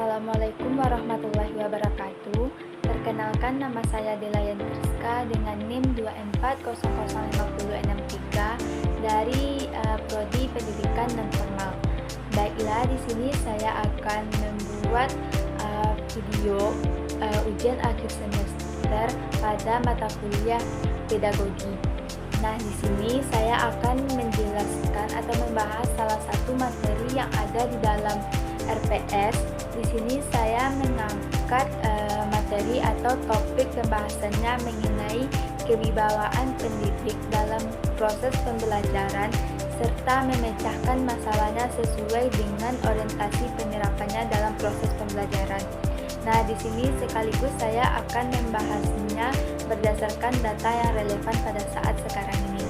Assalamualaikum warahmatullahi wabarakatuh. Perkenalkan, nama saya Delayan Triska dengan NIM 240050663 dari Prodi Pendidikan Non-Formal. Baiklah, di sini saya akan membuat video ujian akhir semester pada mata kuliah pedagogi. Nah, di sini saya akan menjelaskan atau membahas salah satu materi yang ada di dalam RPS. Di sini saya mengangkat materi atau topik pembahasannya mengenai kewibawaan pendidik dalam proses pembelajaran serta memecahkan masalahnya sesuai dengan orientasi penerapannya dalam proses pembelajaran. Nah, di sini sekaligus saya akan membahasnya berdasarkan data yang relevan pada saat sekarang ini.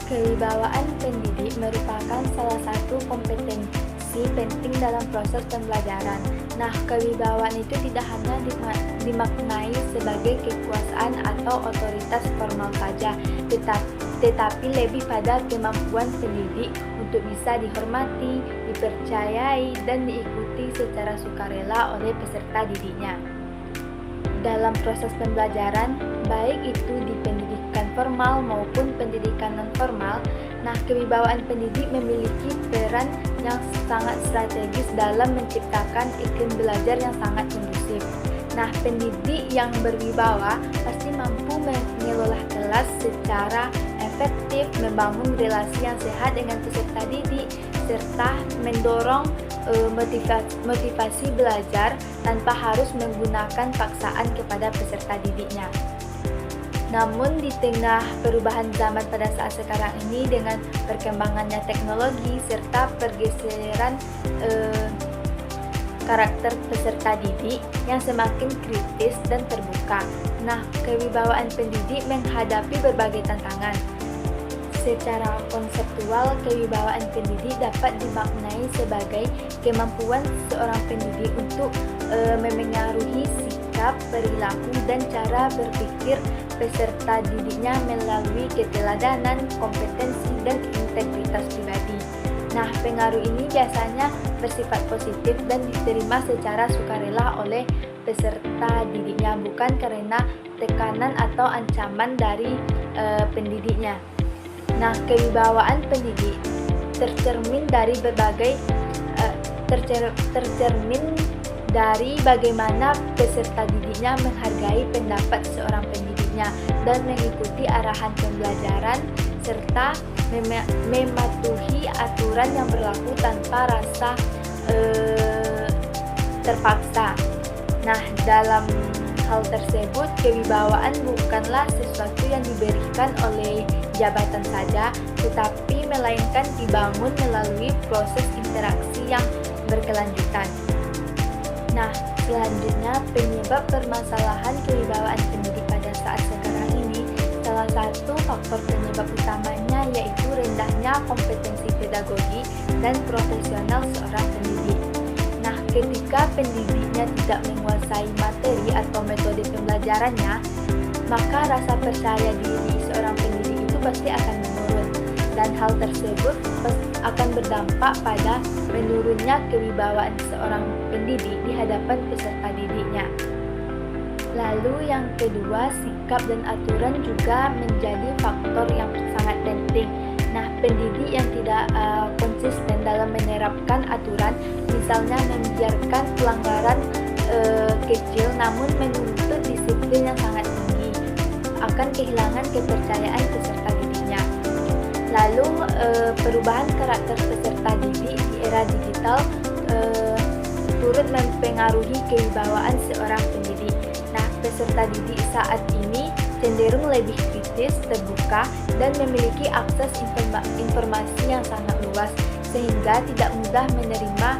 Kewibawaan pendidik merupakan salah satu kompetensi penting dalam proses pembelajaran. Nah, kewibawaan itu tidak hanya dimaknai sebagai kekuasaan atau otoritas formal saja, tetapi lebih pada kemampuan pendidik untuk bisa dihormati, dipercayai, dan diikuti secara sukarela oleh peserta didiknya. Dalam proses pembelajaran, baik itu di pendidikan formal maupun pendidikan non-formal, nah, kewibawaan pendidik memiliki peran yang sangat strategis dalam menciptakan iklim belajar yang sangat kondusif. Nah, pendidik yang berwibawa pasti mampu mengelola kelas secara efektif, membangun relasi yang sehat dengan peserta didik, serta mendorong motivasi belajar tanpa harus menggunakan paksaan kepada peserta didiknya. Namun di tengah perubahan zaman pada saat sekarang ini dengan perkembangannya teknologi serta pergeseran karakter peserta didik yang semakin kritis dan terbuka. Nah, kewibawaan pendidik menghadapi berbagai tantangan. Secara konseptual, kewibawaan pendidik dapat dimaknai sebagai kemampuan seorang pendidik untuk memengaruhi sikap, perilaku, dan cara berpikir peserta didiknya melalui keteladanan, kompetensi, dan integritas pribadi. Nah, pengaruh ini biasanya bersifat positif dan diterima secara sukarela oleh peserta didiknya, bukan karena tekanan atau ancaman dari pendidiknya. Nah, kewibawaan pendidik tercermin dari bagaimana peserta didiknya menghargai pendapat seorang pendidiknya dan mengikuti arahan pembelajaran serta mematuhi aturan yang berlaku tanpa rasa terpaksa. Nah, dalam hal tersebut, kewibawaan bukanlah sesuatu yang diberikan oleh jabatan saja, tetapi melainkan dibangun melalui proses interaksi yang berkelanjutan. Nah, selanjutnya penyebab permasalahan kewibawaan pendidik pada saat sekarang ini, salah satu faktor penyebab utamanya yaitu rendahnya kompetensi pedagogi dan profesional seorang pendidik. Nah, ketika pendidiknya tidak menguasai materi atau metode pembelajarannya, maka rasa percaya diri seorang pendidik itu pasti akan menurun, dan hal tersebut akan berdampak pada menurunnya kewibawaan seorang pendidik di hadapan peserta didiknya. Lalu yang kedua, sikap dan aturan juga menjadi faktor yang sangat penting. Nah, pendidik yang tidak konsisten dalam menerapkan aturan, misalnya membiarkan pelanggaran kecil namun menuntut disiplin yang sangat tinggi, akan kehilangan kepercayaan peserta didiknya. Lalu perubahan karakter peserta didik di era digital turut mempengaruhi kewibawaan seorang pendidik. Nah, peserta didik saat ini cenderung lebih kritis, terbuka, dan memiliki akses informasi yang sangat luas, sehingga tidak mudah menerima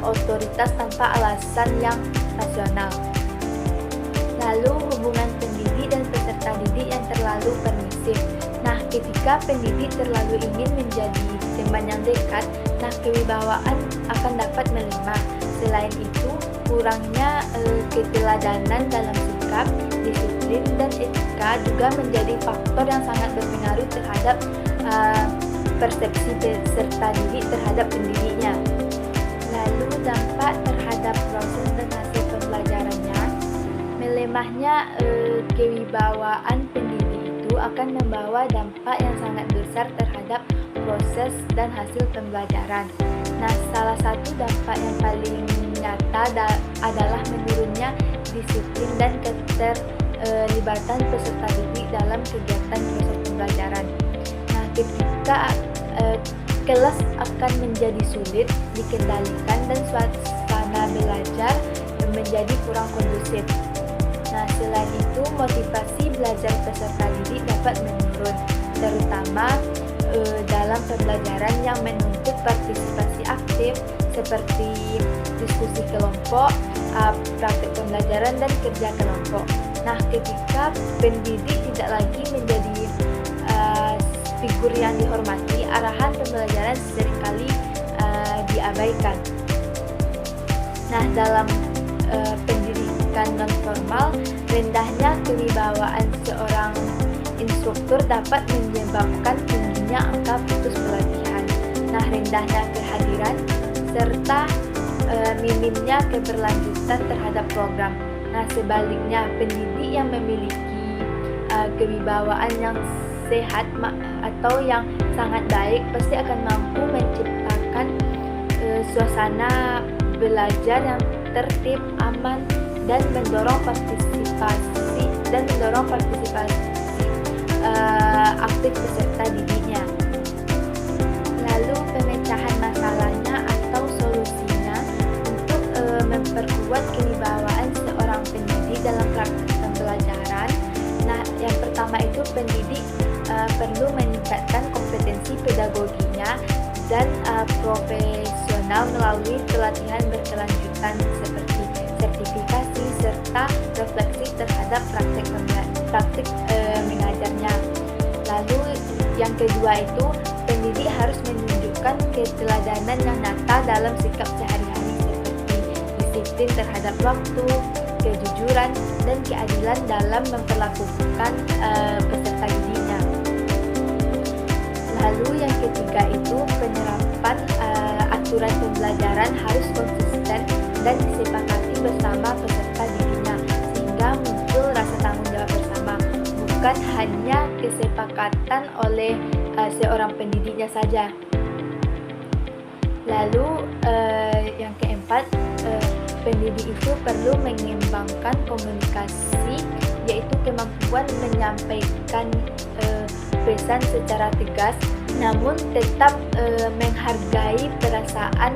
otoritas tanpa alasan yang rasional. Lalu hubungan pendidik dan peserta didik yang terlalu permisif. Nah, ketika pendidik terlalu ingin menjadi teman yang dekat, nah kewibawaan akan dapat melemah. Selain itu, kurangnya keteladanan dalam sikap, disiplin, dan etika juga menjadi faktor yang sangat berpengaruh terhadap persepsi peserta didik terhadap pendidiknya. Lalu dampak terhadap proses dan hasil pembelajarannya, melemahnya kewibawaan pendidik itu akan membawa dampak yang sangat besar terhadap proses dan hasil pembelajaran. Nah, salah satu dampak yang paling nyata adalah menurunnya disiplin dan keterlibatan peserta didik dalam kegiatan proses pembelajaran. Nah, ketika kelas akan menjadi sulit dikendalikan dan suasana belajar menjadi kurang kondusif. Nah, selain itu motivasi belajar peserta didik dapat menurun, terutama dalam pembelajaran yang menuntut partisipasi aktif seperti diskusi kelompok, praktik pembelajaran dan kerja kelompok. Nah, ketika pendidik tidak lagi menjadi figur yang dihormati, arahan pembelajaran seringkali diabaikan. Nah, dalam pendidikan non-formal, rendahnya kewibawaan seorang instruktur dapat menyebabkan tingginya angka putus pelatihan. Nah, rendahnya kehadiran serta minimnya keberlanjutan terhadap program. Nah, sebaliknya pendidik yang memiliki kewibawaan yang sehat atau yang sangat baik pasti akan mampu menciptakan suasana belajar yang tertib, aman, dan mendorong partisipasi aktif peserta didiknya. Lalu pemecahan masalahnya atau solusinya untuk memperkuat kewibawaan seorang pendidik dalam praktik pembelajaran. Nah, yang pertama itu pendidik perlu meningkatkan kompetensi pedagoginya dan profesional melalui pelatihan berkelanjutan seperti sertifikasi serta refleksi terhadap praktik mengajarnya. Lalu yang kedua itu pendidik harus menunjukkan keteladanan yang nyata dalam sikap sehari-hari seperti disiplin terhadap waktu, kejujuran, dan keadilan dalam memperlakukan peserta didiknya. Lalu yang ketiga itu penerapan aturan pembelajaran harus konsisten dan disepakati bersama peserta didiknya sehingga muncul rasa tanggung jawab bersama, bukan hanya kesepakatan oleh seorang pendidiknya saja. Lalu yang keempat, pendidik itu perlu mengembangkan komunikasi, yaitu kemampuan menyampaikan pesan secara tegas namun tetap menghargai perasaan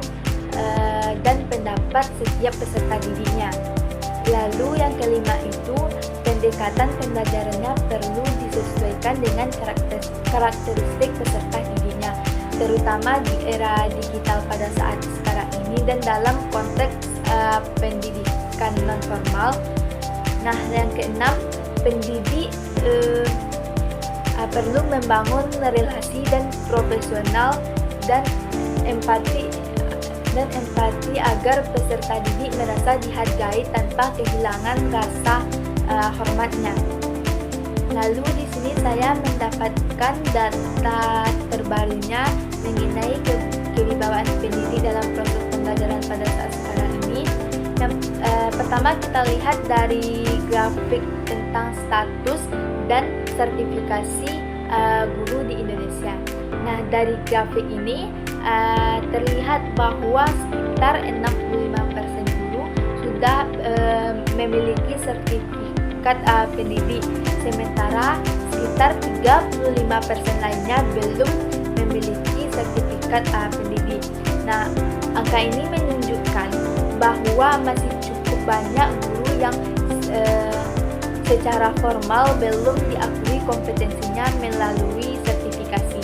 dan pendapat setiap peserta didiknya. Lalu yang kelima itu pendekatan pembelajarannya perlu disesuaikan dengan karakteristik peserta didiknya, terutama di era digital pada saat sekarang ini dan dalam konteks pendidikan non-formal. Nah, yang keenam, pendidik perlu membangun relasi dan profesional dan empati agar peserta didik merasa dihargai tanpa kehilangan rasa hormatnya. Lalu di sini saya mendapatkan data terbarunya mengenai kewibawaan pendidik dalam proses pembelajaran pada saat sekarang ini. Yang pertama kita lihat dari grafik tentang status dan sertifikasi guru di Indonesia. Nah, dari grafik ini terlihat bahwa sekitar 65% guru sudah memiliki sertifikat pendidik, sementara sekitar 35% lainnya belum memiliki sertifikat pendidik. Nah, angka ini menunjukkan bahwa masih cukup banyak guru yang secara formal belum diakui kompetensinya melalui sertifikasi.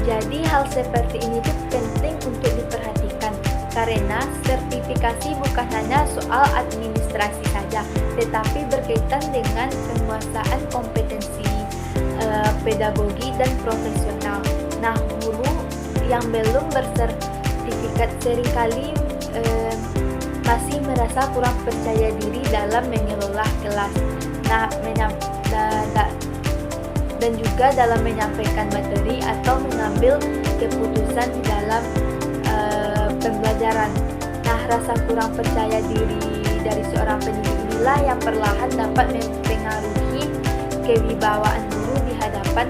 Jadi hal seperti ini tuh penting untuk diperhatikan karena sertifikasi bukan hanya soal administrasi saja, tetapi berkaitan dengan penguasaan kompetensi pedagogi dan profesional. Nah, guru yang belum bersertifikat seringkali masih merasa kurang percaya diri dalam mengelola kelas. Nah, dan juga dalam menyampaikan materi atau mengambil keputusan di dalam pembelajaran. Nah, rasa kurang percaya diri dari seorang pendidik inilah yang perlahan dapat mempengaruhi kewibawaan guru di hadapan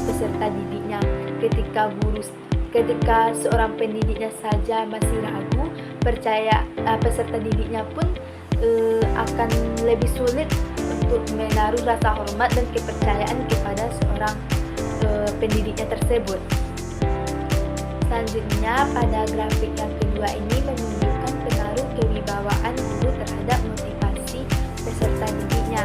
peserta didiknya. Ketika seorang pendidiknya saja masih ragu, peserta didiknya pun akan lebih sulit untuk menaruh rasa hormat dan kepercayaan kepada seorang pendidiknya tersebut. Selanjutnya, pada grafik yang kedua ini menunjukkan pengaruh kewibawaan guru terhadap motivasi peserta didiknya.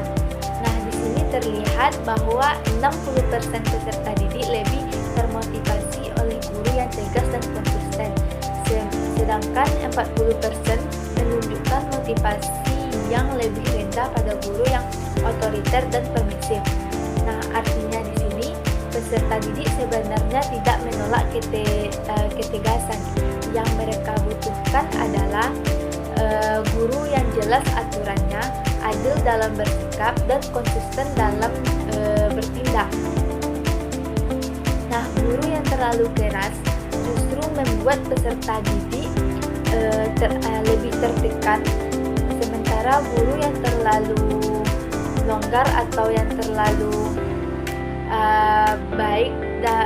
Nah, di sini terlihat bahwa 60% peserta didik lebih termotivasi oleh guru yang tegas dan konsisten, sedangkan 40% menunjukkan motivasi yang lebih rendah pada guru yang otoriter dan permisif. Nah, artinya di sini peserta didik sebenarnya tidak menolak ketegasan. Yang mereka butuhkan adalah guru yang jelas aturannya, adil dalam bersikap, dan konsisten dalam bertindak. Nah, guru yang terlalu keras justru membuat peserta didik lebih tertekan, sementara guru yang terlalu longgar atau yang terlalu baik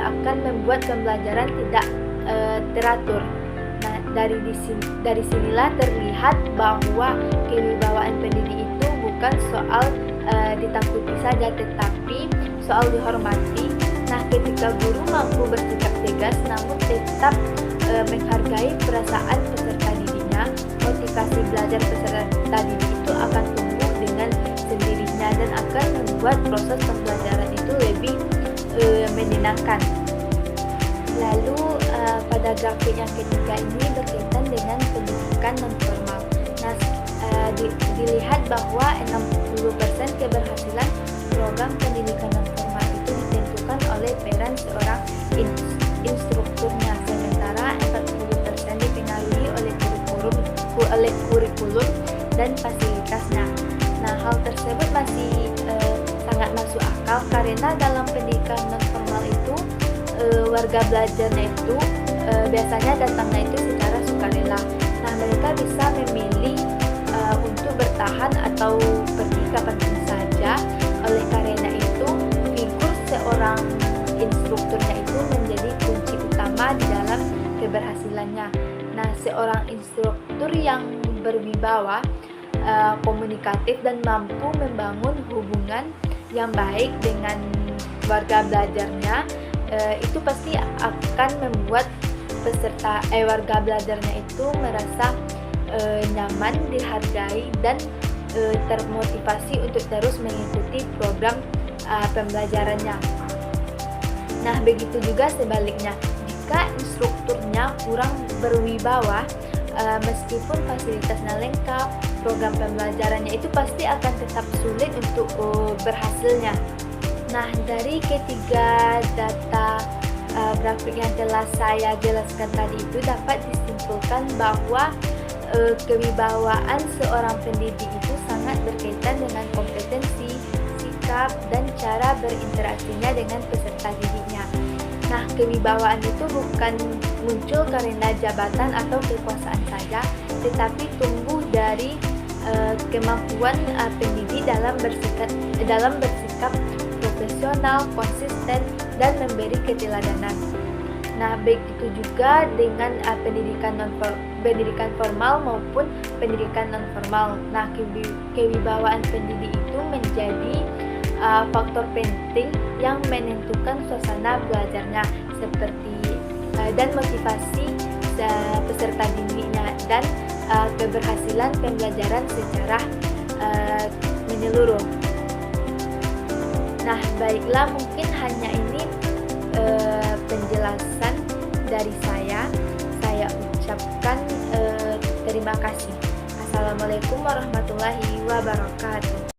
akan membuat pembelajaran tidak teratur. Nah, dari sinilah terlihat bahwa kewibawaan pendidik itu bukan soal ditakuti saja, tetapi soal dihormati. Nah, ketika guru mampu bersikap tegas namun tetap menghargai perasaan peserta didiknya, motivasi belajar peserta didik itu akan tumbuh dengan sendirinya dan akan membuat proses pembelajaran itu lebih menyenangkan. Lalu pada grafik yang ketiga ini berkaitan dengan pendidikan non-formal. Nah, dilihat bahwa 60% keberhasilan program pendidikan non-formal itu ditentukan oleh peran seorang instrukturnya, sementara 40% dipengaruhi oleh kurikulum dan fasilitasnya. Nah, hal tersebut masih sangat masuk akal karena dalam pendidikan non-formal itu warga belajarnya itu biasanya datangnya itu secara sukarela. Nah, mereka bisa memilih untuk bertahan atau pergi kapanpun saja. Oleh karena itu, figur seorang instrukturnya itu menjadi kunci utama di dalam keberhasilannya. Nah, seorang instruktur yang berwibawa, komunikatif, dan mampu membangun hubungan yang baik dengan warga belajarnya, itu pasti akan membuat warga belajarnya itu merasa nyaman, dihargai, dan termotivasi untuk terus mengikuti program pembelajarannya. Nah, begitu juga sebaliknya, jika instrukturnya kurang berwibawa, meskipun fasilitasnya lengkap, program pembelajarannya itu pasti akan tetap sulit untuk berhasilnya. Nah, dari ketiga data grafik yang telah saya jelaskan tadi itu dapat disimpulkan bahwa kewibawaan seorang pendidik itu sangat berkaitan dengan kompetensi, sikap, dan cara berinteraksinya dengan peserta didiknya. Nah, kewibawaan itu bukan muncul karena jabatan atau kekuasaan saja, tetapi tumbuh dari kemampuan pendidik dalam bersikap profesional, konsisten, dan memberi keteladanan. Nah, begitu juga dengan pendidikan formal maupun pendidikan non-formal. Nah, kewibawaan pendidik itu menjadi faktor penting yang menentukan suasana belajarnya dan motivasi peserta didiknya dan keberhasilan pembelajaran secara menyeluruh. Nah, baiklah, mungkin hanya ini penjelasan dari saya. Saya ucapkan terima kasih. Assalamualaikum warahmatullahi wabarakatuh.